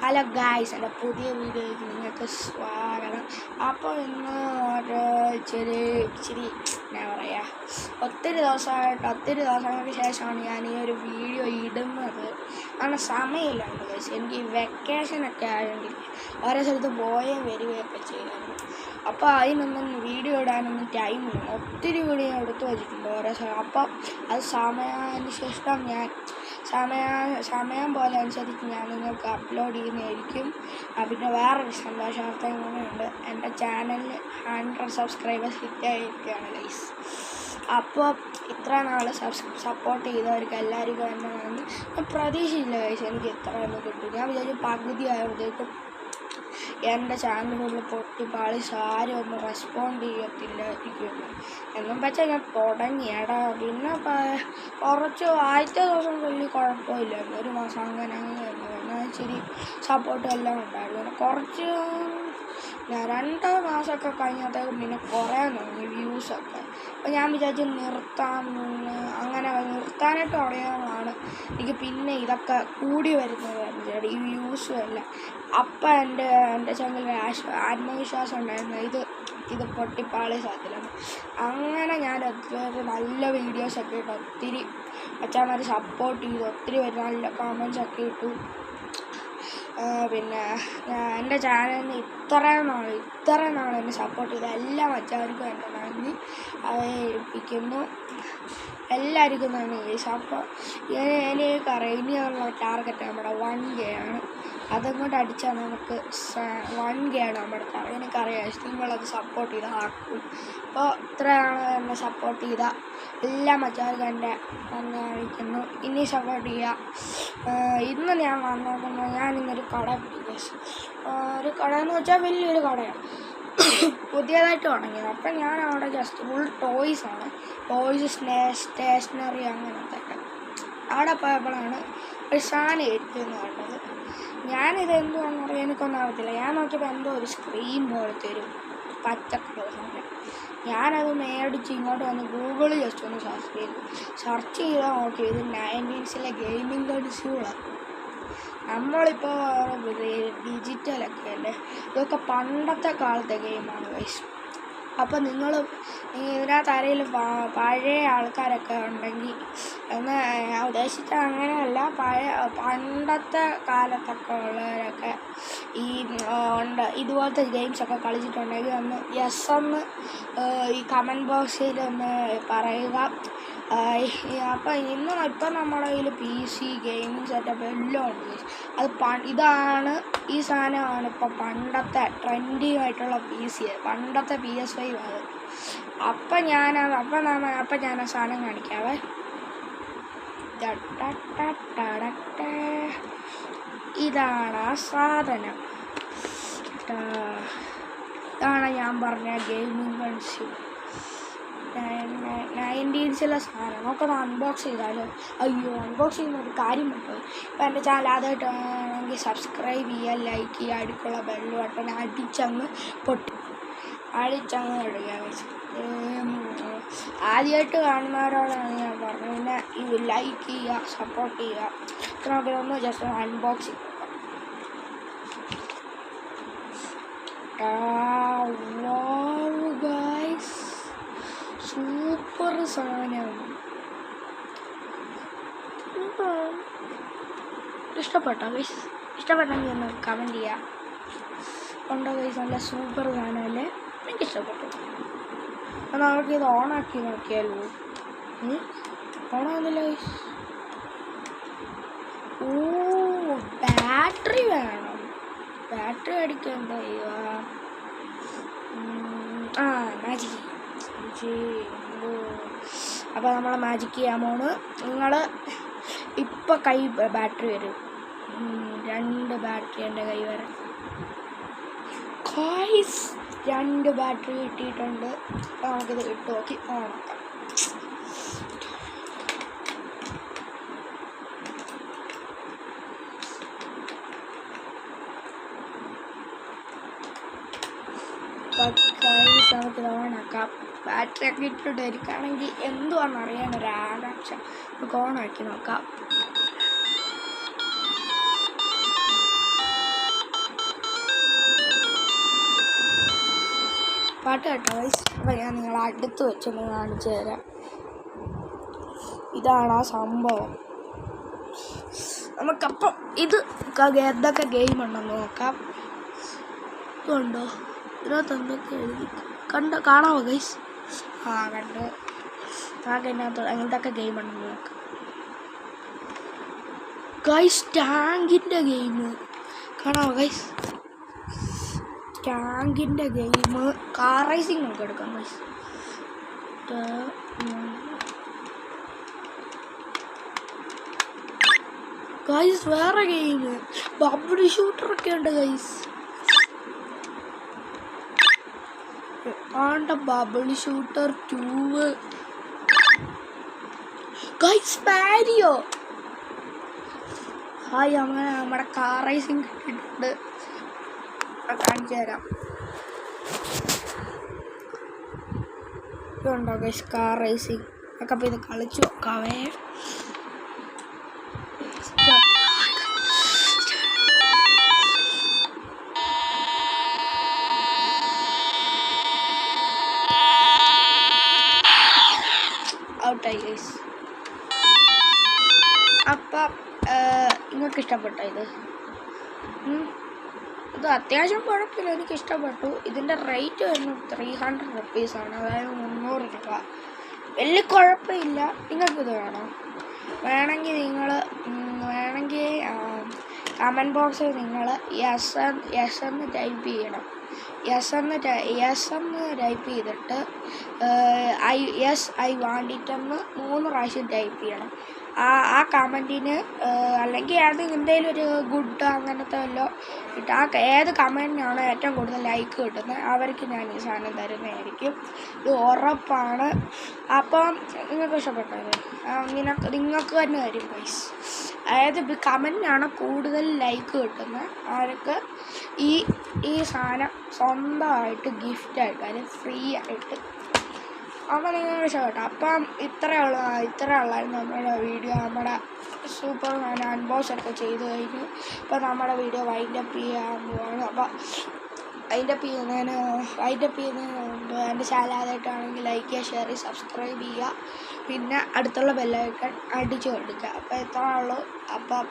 Hello guys, എൻ്റെ പുതിയ വീഡിയോയിലേക്ക് നിങ്ങൾക്ക് സ്വാഗതം. അപ്പോൾ ഇന്ന് ഒരു ഇച്ചിരി എന്താ പറയുക, ഒത്തിരി ദിവസങ്ങൾക്ക് ശേഷമാണ് ഞാൻ ഈ ഒരു വീഡിയോ ഇടുന്നത്. കാരണം സമയമില്ലാണ്ട് ഗൈസ്, എനിക്ക് വെക്കേഷനൊക്കെ ആയെങ്കിൽ ഓരോ സ്ഥലത്ത് പോവുകയും വരികയൊക്കെ ചെയ്യാറുണ്ട്. അപ്പോൾ അതിനൊന്നും വീഡിയോ ഇടാനൊന്നും ടൈമില്ല. ഒത്തിരി വീഡിയോ എടുത്തു വച്ചിട്ടുണ്ട് ഓരോ സ്ഥലം. അപ്പോൾ അത് സമയാനുശേഷം ഞാൻ സമയം പോലെ അനുസരിച്ച് ഞാൻ നിങ്ങൾക്ക് അപ്ലോഡ് ചെയ്യുന്നതായിരിക്കും. പിന്നെ വേറൊരു സന്തോഷവാർത്ത കൂടെയുണ്ട്. എൻ്റെ ചാനലിൽ 100 സബ്സ്ക്രൈബേഴ്സ് ഹിറ്റായിരിക്കുകയാണ് ഗൈസ്. അപ്പോൾ ഇത്ര നാൾ സപ്പോർട്ട് ചെയ്തവർക്ക് എല്ലാവർക്കും തന്നെ നന്ദി. ഞാൻ പ്രതീക്ഷയില്ല ഗൈസ് എനിക്ക് ഇത്രയൊന്നും കിട്ടും. ഞാൻ വിചാരിച്ചു പകുതി ആയപ്പോഴത്തേക്കും എൻ്റെ ചാനലുകളിൽ പൊട്ടിപ്പാളി ആരും ഒന്നും റെസ്പോണ്ട് ചെയ്യത്തില്ലായിരിക്കുമല്ലോ എന്നും വെച്ചാൽ ഞാൻ തുടങ്ങിയടാ. പിന്നെ കുറച്ച് ആദ്യത്തെ ദിവസം വലിയ കുഴപ്പമില്ലായിരുന്നു. ഒരു മാസം അങ്ങനെ എന്നാൽ ഇച്ചിരി സപ്പോർട്ടും എല്ലാം ഉണ്ടായിരുന്നു. കുറച്ച് 2 മാസമൊക്കെ കഴിഞ്ഞപ്പോഴത്തേക്കും പിന്നെ കുറേ തുടങ്ങി വ്യൂസൊക്കെ. അപ്പോൾ ഞാൻ വിചാരിച്ചു അങ്ങനെ നിർത്താനായിട്ട് തുടങ്ങിയതാണ് എനിക്ക് പിന്നെ ഇതൊക്കെ കൂടി വരുന്നത് ഈ വ്യൂസും എല്ലാം. അപ്പം എൻ്റെ ചാനലിൽ ആത്മവിശ്വാസം ഉണ്ടായിരുന്നു ഇത് പൊട്ടിപ്പാളി സാധ്യതയാണ്. അങ്ങനെ ഞാൻ ഒത്തിരി നല്ല വീഡിയോസൊക്കെ ഇട്ടു, ഒത്തിരി അച്ഛന്മാർ സപ്പോർട്ട് ചെയ്തു, ഒത്തിരി പേര് നല്ല കമൻസൊക്കെ ഇട്ടു. പിന്നെ എൻ്റെ ചാനലിന് ഇത്ര നാൾ എന്നെ സപ്പോർട്ട് ചെയ്ത എല്ലാ അച്ഛന്മാർക്കും എൻ്റെ നന്ദി ഏൽപ്പിക്കുന്നു. എല്ലാവർക്കും നന്ദി ഗൈസ്. അപ്പോൾ എനിക്കറിയാം ഇനിയുള്ള ടാർഗറ്റ് നമ്മുടെ 1K ആണ്. അതങ്ങോട്ട് അടിച്ചാൽ നമുക്ക് 1K ആണ് നമ്മുടെ ടാർഗറ്റ്. എനിക്കറിയാം നിങ്ങളത് സപ്പോർട്ട് ചെയ്ത് ആക്കും. അപ്പോൾ ഇത്രയാണ് എന്നെ സപ്പോർട്ട് ചെയ്ത എല്ലാ മച്ചാർക്കും എൻ്റെ നന്ദി അറിയിക്കുന്നു. ഇനി സപ്പോർട്ട് ചെയ്യുക. ഇന്ന് ഞാൻ വന്നിട്ടുണ്ടെങ്കിൽ ഞാനിന്നൊരു കട പിടിക്കും. ഒരു കട എന്ന് വെച്ചാൽ വലിയൊരു കടയാണ്, പുതിയതായിട്ട് തുടങ്ങിയത്. അപ്പം ഞാൻ അവിടെ ജസ്റ്റ് ഫുൾ ടോയ്സാണ്, സ്റ്റേഷനറി അങ്ങനത്തെ. അവിടെ പോയപ്പോഴാണ് ഒരു സാധനം എന്ന് കണ്ടത്. ഞാനിത് എന്തുവാണെന്ന് പറയാൻ എനിക്കൊന്നും അറിയത്തില്ല. ഞാൻ നോക്കിയപ്പോൾ എന്തോ ഒരു സ്ക്രീൻ പോലത്തെ ഒരു പച്ചക്കളർ സാധനം. ഞാനത് മേടിച്ച് ഇങ്ങോട്ട് വന്ന് ഗൂഗിളിൽ ജസ്റ്റ് ഒന്ന് സെർച്ച് ചെയ്താൽ നോക്കി ഇത് 90s ഗെയിമിംഗ് കൺസ്യൂളാണ്. നമ്മളിപ്പോൾ ഡിജിറ്റലൊക്കെ അല്ലേ, ഇതൊക്കെ പണ്ടത്തെ കാലത്തെ ഗെയിമാണ് ഗൈസ്. അപ്പോൾ നിങ്ങൾ ഇതിനകത്ത് ആരെങ്കിലും പഴയ ആൾക്കാരൊക്കെ ഉണ്ടെങ്കിൽ എന്ന് ഞാൻ ഉദ്ദേശിച്ച അങ്ങനെയല്ല, പണ്ടത്തെ കാലത്തൊക്കെ ഉള്ളവരൊക്കെ ഉണ്ട് ഇതുപോലത്തെ ഗെയിംസൊക്കെ കളിച്ചിട്ടുണ്ടെങ്കിൽ ഒന്ന് എന്ന് ഈ കമൻറ്റ് ബോക്സിൽ ഒന്ന് പറയുക. അപ്പം ഇപ്പം നമ്മുടെ കയ്യിൽ PC ഗെയിമിംഗ് സെറ്റപ്പ് എല്ലാം ഉണ്ട്. ഇതാണ് ഈ സാധനമാണ് ഇപ്പോൾ പണ്ടത്തെ ട്രെൻഡിങ് ആയിട്ടുള്ള PC, പണ്ടത്തെ PS5 അത്. അപ്പം ഞാൻ ആ സാധനം കാണിക്കാവേ. ഇതാണ് ആ സാധനം. ഇതാണ് ഞാൻ പറഞ്ഞ ഗെയിമിംഗ് കൺസ്യൂൾ 90s സാധനം. നമുക്കത് അൺബോക്സ് ചെയ്താലോ? അയ്യോ, അൺബോക്സ് ചെയ്യുന്ന ഒരു കാര്യം പറ്റുമോ? ഇപ്പം എൻ്റെ ചാനൽ ആദ്യമായിട്ടാണെങ്കിൽ സബ്സ്ക്രൈബ് ചെയ്യുക, ലൈക്ക് ചെയ്യുക, അടുക്കുള്ള ബെല്ല് ബട്ടൺ അടിച്ചങ്ങ് ഇടുക. ആദ്യമായിട്ട് കാണുന്നവരോടാണ് ഞാൻ പറഞ്ഞത്. പിന്നെ ഇത് ലൈക്ക് ചെയ്യുക, സപ്പോർട്ട് ചെയ്യുക. നമുക്കിതൊന്ന് ജസ്റ്റ് അൺബോക്സ് ചെയ്ത് ഗൈസ്, സൂപ്പർ സാധനം. ഇഷ്ടപ്പെട്ടോ ഗൈസ്? ഇഷ്ടപ്പെട്ടെങ്കിൽ ഒന്ന് കമൻറ്റ് ചെയ്യുക. ഉണ്ടോ ഗൈസ്? നല്ല സൂപ്പർ സാധനമല്ലേ? എനിക്ക് ഇഷ്ടപ്പെട്ടു. എന്നാൽ നമുക്ക് ഇത് ഓണാക്കി നോക്കിയാലോ? ഓണാകുന്നില്ല ഗൈസ്. ഓ, ബാറ്ററി വേണം. ബാറ്ററി അടിക്കാൻ എന്താ ചെയ്യുക? മാജിക്. അപ്പോൾ നമ്മൾ മാജിക് ചെയ്യാൻ പോണ്. നിങ്ങൾ ഇപ്പം ബാറ്ററി വരും. 2 ബാറ്ററി എൻ്റെ കൈ വരാം. 2 ബാറ്ററി കിട്ടിയിട്ടുണ്ട്. അപ്പോൾ നമുക്കിത് ഇട്ട് നോക്കി ഓണാക്കാം. നമുക്കിത് ഓണാക്കാം. ബാറ്ററി ഒക്കെ ഇട്ടിട്ട് എനിക്കാണെങ്കിൽ എന്തുവാണെന്ന് അറിയാൻ ഒരു ആകാംക്ഷ. നമുക്ക് ഓണാക്കി നോക്കാം. പാട്ട് കേട്ടോ ഗൈസ്. അപ്പോൾ ഞാൻ നിങ്ങളെ അടുത്ത് വെച്ചൊന്ന് കാണിച്ചു തരാം. ഇതാണ് ആ സംഭവം. നമുക്കപ്പം ഇത് എന്തൊക്കെ ഗെയിം ഉണ്ടെന്ന് നോക്കാം. ഇതുണ്ടോ? ഇതിനകത്ത് എന്തൊക്കെ എഴുതി കാണാമോ ഗൈസ്? ആ കണ്ടു. നമുക്ക് ഇതിനകത്ത് എന്തൊക്കെ ഗെയിം ഉണ്ടെന്ന് നോക്കാം ഗൈസ്. ടാങ്കിൻ്റെ ഗെയിം കാണാമോ ഗൈസ്? ടാങ്കിൻ്റെ ഗെയിം, കാർ റേസിംഗ് നമുക്ക് എടുക്കാം ഗൈസ്. ഗൈസ് വേറെ ഗെയിം ബബിൾ ഷൂട്ടറൊക്കെ ഉണ്ട് ഗൈസ്. ആണ്ട bubble shooter 2 guys. Mario. Hi, അങ്ങനെ നമ്മുടെ കാർ റേസിംഗ് കിട്ടിയിട്ടുണ്ട്. കാണിച്ചു തരാം. ഇതുണ്ടോ ഗൈസ് കാർ റേസിംഗ് ഒക്കെ. അപ്പോൾ ഇത് കളിച്ചു നോക്കാവേ. ഔട്ടായി ഗൈസ്. അപ്പം നിങ്ങൾക്ക് ഇഷ്ടപ്പെട്ടോ ഇത്? ഇത് അത്യാവശ്യം കുഴപ്പമില്ല, എനിക്ക് ഇഷ്ടപ്പെട്ടു. ഇതിൻ്റെ റേറ്റ് വരുന്നത് 300 റുപ്പീസാണ്, അതായത് 300 രൂപ. വലിയ കുഴപ്പമില്ല. നിങ്ങൾക്കിത് വേണോ? വേണമെങ്കിൽ നിങ്ങൾ കമൻറ്റ് ബോക്സിൽ നിങ്ങൾ യെസ് എന്ന് ടൈപ്പ് ചെയ്യണം. യെസ് എന്ന് ടൈപ്പ് ചെയ്തിട്ട് ഐ വാണ്ട് ഇറ്റ് എന്ന് 3 പ്രാവശ്യം ടൈപ്പ് ചെയ്യണം. ആ കമൻറ്റിന് അല്ലെങ്കിൽ അത് എന്തെങ്കിലും ഒരു ഗുഡ് അങ്ങനത്തെ വല്ലോ ഇട്ട് ഏത് കമൻറ്റിനാണോ ഏറ്റവും കൂടുതൽ ലൈക്ക് കിട്ടുന്നത് അവർക്ക് ഞാൻ ഈ സാധനം തരുന്നതായിരിക്കും. ഇത് ഉറപ്പാണ്. അപ്പം നിങ്ങൾക്ക് ഇഷ്ടപ്പെട്ടത് നിങ്ങൾക്ക് തന്നെ തരും ഗൈസ്. അതായത് കമൻറ്റിനാണ് കൂടുതൽ ലൈക്ക് കിട്ടുന്നത് അവർക്ക് ഈ സാധനം സ്വന്തമായിട്ട് ഗിഫ്റ്റായിട്ട്, അല്ലെങ്കിൽ ഫ്രീ ആയിട്ട്. അപ്പം നിങ്ങൾ ഇഷ്ടപ്പെട്ടു. അപ്പം ഇത്രയുള്ളായിരുന്നു നമ്മുടെ വീഡിയോ. നമ്മുടെ സൂപ്പർമാൻ അൺബോക്സ് ഒക്കെ ചെയ്ത് കഴിഞ്ഞു. ഇപ്പം നമ്മുടെ വീഡിയോ വൈൻഡപ്പ് ചെയ്യാൻ പോവാണ്. അപ്പം വൈൻഡപ്പ് ചെയ്യുന്നതിന് മുമ്പ് എൻ്റെ ചാനൽ ആദ്യമായിട്ടാണെങ്കിൽ ലൈക്ക് ചെയ്യുക, ഷെയർ ചെയ്യുക, സബ്സ്ക്രൈബ് ചെയ്യുക. പിന്നെ അടുത്തുള്ള ബെല്ലൈക്കൺ അടിച്ചു കൊടുക്കുക. അപ്പോൾ എത്ര ഉള്ളൂ. അപ്പം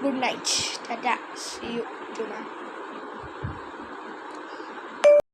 good night, tata, see you tomorrow.